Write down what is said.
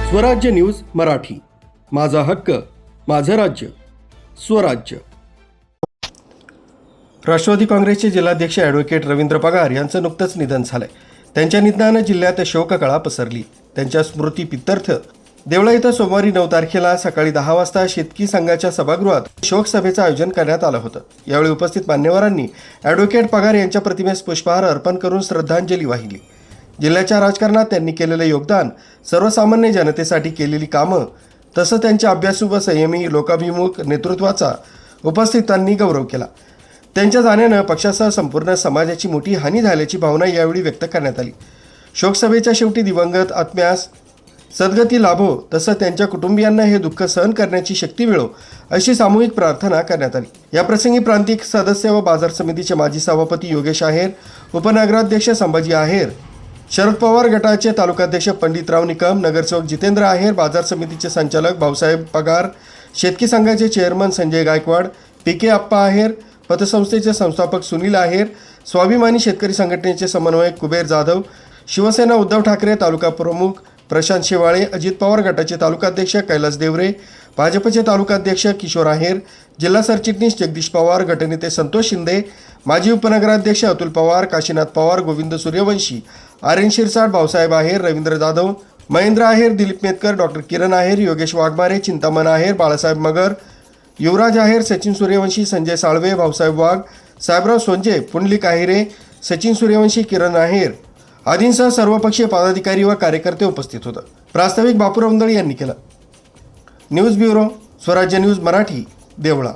स्वराज्य न्यूज मराठी, माझा हक्क माझं राज्य स्वराज्य। राष्ट्रवादी काँग्रेसचे जिल्हाध्यक्ष ॲडव्होकेट रवींद्र पगार यांचं नुकतंच निधन झालंय। त्यांच्या निधनानं जिल्ह्यात शोककळा पसरली। त्यांच्या स्मृतीप्रित्यर्थ देवळा इथं सोमवारी 9 तारखेला सकाळी 10 वाजता शेतकी संघाच्या सभागृहात शोक सभेचं आयोजन करण्यात आलं होतं। यावेळी उपस्थित मान्यवरांनी ॲडव्होकेट पगार यांच्या प्रतिमेस पुष्पहार अर्पण करून श्रद्धांजली वाहिली। जिल्ह्याच्या राजकारणात त्यांनी केलेलं योगदान, सर्वसामान्य जनतेसाठी केलेली कामं, तसं त्यांच्या अभ्यासू व संयमी लोकाभिमुख नेतृत्वाचा उपस्थितांनी गौरव केला। त्यांच्या जाण्यानं पक्षासह संपूर्ण समाजाची मोठी हानी झाल्याची भावना यावेळी व्यक्त करण्यात आली। शोकसभेच्या शेवटी दिवंगत आत्म्यास सद्गती लाभो, तसं त्यांच्या कुटुंबियांना हे दुःख सहन करण्याची शक्ती मिळो, अशी सामूहिक प्रार्थना करण्यात आली। याप्रसंगी प्रांतिक सदस्य व बाजार समितीचे माजी सभापती योगेश आहेर, उपनगराध्यक्ष संभाजी आहेर, शरद पवार गटाचे तालुकाध्यक्ष पंडितराव निकम, नगरसेवक जितेंद्र आहेर, बाजार समितीचे संचालक भाऊसाहेब पगार, शेतकी संघाचे चेअरमन संजय गायकवाड, पीके अप्पा आहेर, पतसंस्थेचे संस्थापक सुनील आहेर, स्वाभिमानी शेतकरी संघटनेचे समन्वयक कुबेर जाधव, शिवसेना उद्धव ठाकरे तालुका प्रमुख प्रशांत शेवाळे, अजित पवार गटाचे तालुकाध्यक्ष कैलास देवरे, भाजपचे तालुकाध्यक्ष किशोर आहेर, जिल्हा सरचिटणीस जगदीश पवार, गटनेते संतोष शिंदे, माजी उपनगराध्यक्ष अतुल पवार, काशीनाथ पवार, गोविंद सूर्यवंशी, आर्यन शिरसाट, भाऊसाहेब आहेर, रवींद्र जाधव, महेंद्र आहेर, दिलीप मेतकर, डॉक्टर किरण आहेर, योगेश वाघमारे, चिंतामण आहेर, बाळासाहेब मगर, युवराज आहेर, सचिन सूर्यवंशी, संजय साळवे, भाऊसाहेब वाघ, साहेबराव सोंजे, पुंडलिक आहेरे, सचिन सूर्यवंशी, किरण आहेर आदींसह सर्वपक्षीय पदाधिकारी व कार्यकर्ते उपस्थित होते। प्रास्ताविक बापूराव उंदळे यांनी केलं। न्यूज ब्युरो, स्वराज्य न्यूज मराठी, देवळा।